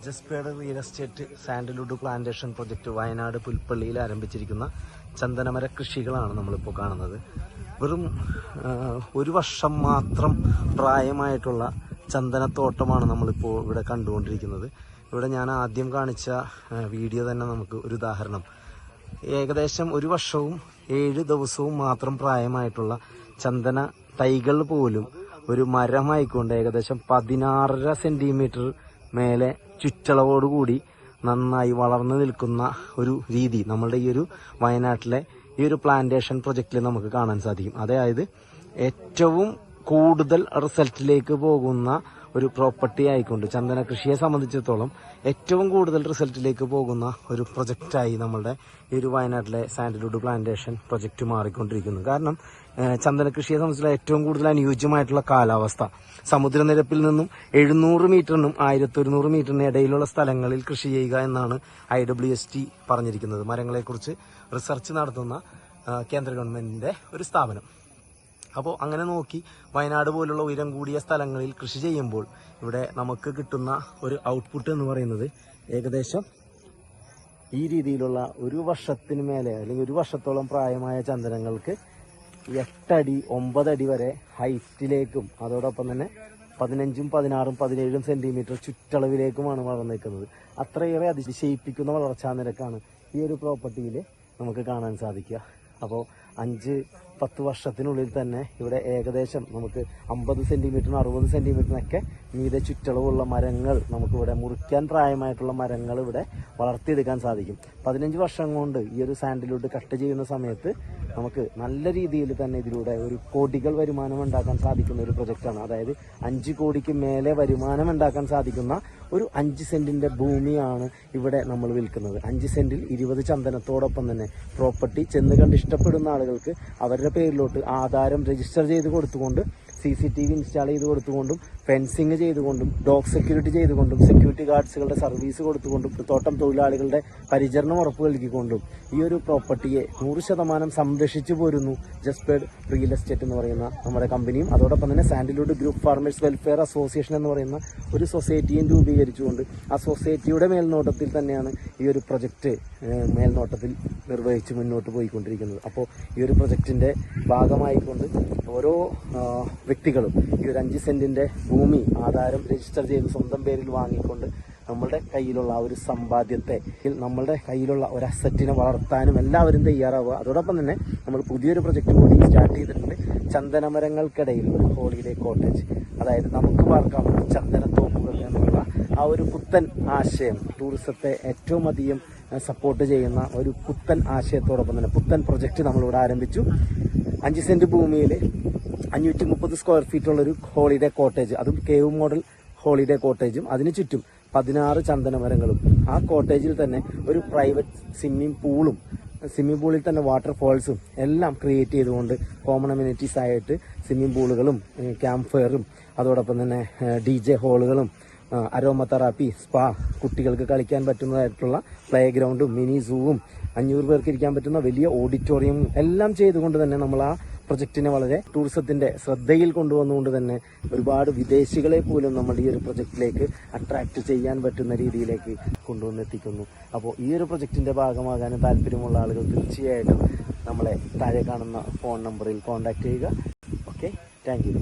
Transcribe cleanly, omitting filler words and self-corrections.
ജസ്പേഡ് real estate sandalwood plantation project Wayanad പുൽപ്പള്ളിയിൽ ആരംഭിച്ചിരിക്കുന്ന ചന്ദനമര കൃഷികളാണ് നമ്മളിപ്പോൾ കാണുന്നത്. വെറും ഒരു വർഷം മാത്രം പ്രായമായിട്ടുള്ള ചന്ദനത്തോട്ടമാണ് നമ്മളിപ്പോൾ ഇവിടെ കണ്ടുകൊണ്ടിരിക്കുന്നത്. ഇവിടെ ഞാൻ ആദ്യം കാണിച്ച വീഡിയോ തന്നെ നമുക്ക് ഒരു ഉദാഹരണം. ഏകദേശം ഒരു വർഷവും 7 ദിവസവും മാത്രം പ്രായമായിട്ടുള്ള ചന്ദന തൈകൾ പോലും ഒരു മരമായിക്കൊണ്ട് ഏകദേശം 16.5 സെന്റിമീറ്റർ മേലെ ചുറ്റളവോടുകൂടി നന്നായി വളർന്നു നിൽക്കുന്ന ഒരു രീതി നമ്മളുടെ ഈ ഒരു വയനാട്ടിലെ ഈ ഒരു പ്ലാന്റേഷൻ പ്രൊജക്റ്റിൽ നമുക്ക് കാണാൻ സാധിക്കും. അതായത് ഏറ്റവും കൂടുതൽ റിസൾട്ടിലേക്ക് പോകുന്ന ഒരു പ്രോപ്പർട്ടി ആയിക്കൊണ്ട് ചന്ദന കൃഷിയെ സംബന്ധിച്ചിടത്തോളം ഏറ്റവും കൂടുതൽ റിസൾട്ടിലേക്ക് പോകുന്ന ഒരു പ്രൊജക്റ്റായി നമ്മളുടെ ഈ ഒരു വയനാട്ടിലെ സാൻഡൽവുഡ് പ്ലാന്റേഷൻ പ്രൊജക്റ്റ് മാറിക്കൊണ്ടിരിക്കുന്നു. കാരണം ചന്ദന കൃഷിയെ സംബന്ധിച്ചുള്ള ഏറ്റവും കൂടുതൽ അനുയോജ്യമായിട്ടുള്ള കാലാവസ്ഥ സമുദ്രനിരപ്പിൽ നിന്നും 700 മീറ്ററിനും 1100 മീറ്ററിനും ഇടയിലുള്ള സ്ഥലങ്ങളിൽ കൃഷി ചെയ്യുക എന്നാണ് IWST പറഞ്ഞിരിക്കുന്നത്. മരങ്ങളെക്കുറിച്ച് റിസർച്ച് നടത്തുന്ന കേന്ദ്ര ഗവൺമെന്റിന്റെ ഒരു സ്ഥാപനം. അപ്പോൾ അങ്ങനെ നോക്കി വയനാട് പോലുള്ള ഉയരം കൂടിയ സ്ഥലങ്ങളിൽ കൃഷി ചെയ്യുമ്പോൾ ഇവിടെ നമുക്ക് കിട്ടുന്ന ഒരു ഔട്ട്പുട്ട് എന്ന് പറയുന്നത് ഏകദേശം ഈ രീതിയിലുള്ള ഒരു വർഷത്തിന് മേലെ അല്ലെങ്കിൽ ഒരു വർഷത്തോളം പ്രായമായ ചന്ദനങ്ങൾക്ക് 8 അടി 9 അടി വരെ ഹൈറ്റിലേക്കും അതോടൊപ്പം തന്നെ 15, 16, 17 സെന്റിമീറ്റർ ചുറ്റളവിലേക്കുമാണ് വളർന്നിരിക്കുന്നത്. അത്രയേറെ അതിശയിപ്പിക്കുന്ന വളർച്ചാ നിരക്കാണ് ഈ ഒരു പ്രോപ്പർട്ടിയിൽ നമുക്ക് കാണാൻ സാധിക്കുക. അപ്പോൾ 5-10 വർഷത്തിനുള്ളിൽ തന്നെ ഇവിടെ ഏകദേശം നമുക്ക് 50 സെന്റിമീറ്ററിനും 60 സെന്റിമീറ്ററിനൊക്കെ മീതെ ചുറ്റളവുള്ള മരങ്ങൾ നമുക്കിവിടെ മുറിക്കാൻ പ്രായമായിട്ടുള്ള മരങ്ങൾ ഇവിടെ വളർത്തിയെടുക്കാൻ സാധിക്കും. 15 വർഷം കൊണ്ട് ഈ ഒരു സാൻഡൽവുഡ് കട്ട് ചെയ്യുന്ന സമയത്ത് നമുക്ക് നല്ല രീതിയിൽ തന്നെ ഇതിലൂടെ ഒരു കോടികൾ വരുമാനം ഉണ്ടാക്കാൻ സാധിക്കുന്ന ഒരു പ്രൊജക്റ്റാണ്. അതായത് 5 കോടിക്ക് മേലെ വരുമാനം ഉണ്ടാക്കാൻ സാധിക്കുന്ന ഒരു 5 സെന്റിന്റെ ഭൂമിയാണ് ഇവിടെ നമ്മൾ വിൽക്കുന്നത്. 5 സെന്റിൽ 20 ചന്ദനത്തോടൊപ്പം തന്നെ പ്രോപ്പർട്ടി ചെന്ന് കണ്ട് ഇഷ്ടപ്പെടുന്ന ആളുകൾക്ക് അവരുടെ പേരിലോട്ട് ആധാരം രജിസ്റ്റർ ചെയ്ത് കൊടുത്തുകൊണ്ട് CCTV ഇൻസ്റ്റാൾ ചെയ്ത് കൊടുത്തുകൊണ്ടും ഫെൻസിങ് ചെയ്തുകൊണ്ടും ഡോഗ് സെക്യൂരിറ്റി ചെയ്തുകൊണ്ടും സെക്യൂരിറ്റി ഗാർഡ്സുകളുടെ സർവീസ് കൊടുത്തുകൊണ്ടും തോട്ടം തൊഴിലാളികളുടെ പരിചരണം ഉറപ്പ് നൽകിക്കൊണ്ടും ഈ ഒരു പ്രോപ്പർട്ടിയെ 100% സംരക്ഷിച്ചു പോരുന്നു ജസ്പേഡ് റിയൽ എസ്റ്റേറ്റ് എന്ന് പറയുന്ന നമ്മുടെ കമ്പനിയും. അതോടൊപ്പം തന്നെ sandalwood group farmers welfare association എന്ന് പറയുന്ന ഒരു സൊസൈറ്റിയും രൂപീകരിച്ചുകൊണ്ട് ആ സൊസൈറ്റിയുടെ മേൽനോട്ടത്തിൽ തന്നെയാണ് ഈ ഒരു പ്രൊജക്റ്റ് മേൽനോട്ടത്തിൽ നിർവഹിച്ച് മുന്നോട്ട് പോയിക്കൊണ്ടിരിക്കുന്നത്. അപ്പോൾ ഈ ഒരു പ്രൊജക്റ്റിന്റെ ഭാഗമായിക്കൊണ്ട് ഓരോ വ്യക്തികളും ഈ ഒരു 5 സെന്റിന്റെ ഭൂമി ആധാരം രജിസ്റ്റർ ചെയ്ത് സ്വന്തം പേരിൽ വാങ്ങിക്കൊണ്ട് നമ്മളുടെ കയ്യിലുള്ള ആ ഒരു സമ്പാദ്യത്തെ നമ്മളുടെ കയ്യിലുള്ള ഒരു അസറ്റിനെ വളർത്താനും എല്ലാവരും തയ്യാറാവുക. അതോടൊപ്പം തന്നെ നമ്മൾ പുതിയൊരു പ്രൊജക്റ്റ് കൂടി സ്റ്റാർട്ട് ചെയ്തിട്ടുണ്ട്. ചന്ദനമരങ്ങൾക്കിടയിൽ ഒരു ഹോളിഡേ കോട്ടേജ്, അതായത് നമുക്ക് പാർക്കാം ചന്ദനത്തോപ്പുകൾ എന്നുള്ള ആ ഒരു പുത്തൻ ആശയം ടൂറിസത്തെ ഏറ്റവും അധികം സപ്പോർട്ട് ചെയ്യുന്ന ഒരു പുത്തൻ ആശയത്തോടൊപ്പം തന്നെ പുത്തൻ പ്രൊജക്റ്റ് നമ്മളിവിടെ ആരംഭിച്ചു. 5 സെന്റ് ഭൂമിയിൽ 530 സ്ക്വയർ ഫീറ്റ് ഉള്ളൊരു ഹോളിഡേ കോട്ടേജ്, അതും കേവ് മോഡൽ ഹോളിഡേ കോട്ടേജും അതിന് ചുറ്റും 16 ചന്ദനമരങ്ങളും ആ കോട്ടേജിൽ തന്നെ ഒരു പ്രൈവറ്റ് സ്വിമ്മിംഗ് പൂളിൽ തന്നെ വാട്ടർഫോൾസും എല്ലാം ക്രിയേറ്റ് ചെയ്തുകൊണ്ട് കോമൺ അമ്യൂണിറ്റീസ് ആയിട്ട് സ്വിമ്മിംഗ് പൂളുകളും ക്യാമ്പ് ഫയറും അതോടൊപ്പം തന്നെ DJ ഹോളുകളും അരോമ തെറാപ്പി, സ്പാ, കുട്ടികൾക്ക് കളിക്കാൻ പറ്റുന്നതായിട്ടുള്ള പ്ലേ ഗ്രൗണ്ടും മിനി സൂവും 500 പേർക്ക് ഇരിക്കാൻ പറ്റുന്ന വലിയ ഓഡിറ്റോറിയവും എല്ലാം ചെയ്തുകൊണ്ട് തന്നെ നമ്മൾ ആ പ്രൊജക്റ്റിനെ വളരെ ടൂറിസത്തിന്റെ ശ്രദ്ധയിൽ കൊണ്ടുവന്നുകൊണ്ട് തന്നെ ഒരുപാട് വിദേശികളെ പോലും നമ്മൾ ഈ ഒരു പ്രൊജക്റ്റിലേക്ക് അട്രാക്ട് ചെയ്യാൻ പറ്റുന്ന രീതിയിലേക്ക് കൊണ്ടുവന്നെത്തിക്കുന്നു. അപ്പോൾ ഈ ഒരു പ്രൊജക്റ്റിന്റെ ഭാഗമാകാൻ താല്പര്യമുള്ള ആളുകൾ തീർച്ചയായിട്ടും നമ്മളെ താഴെ കാണുന്ന ഫോൺ നമ്പറിൽ കോൺടാക്ട് ചെയ്യുക. Okay, thank you.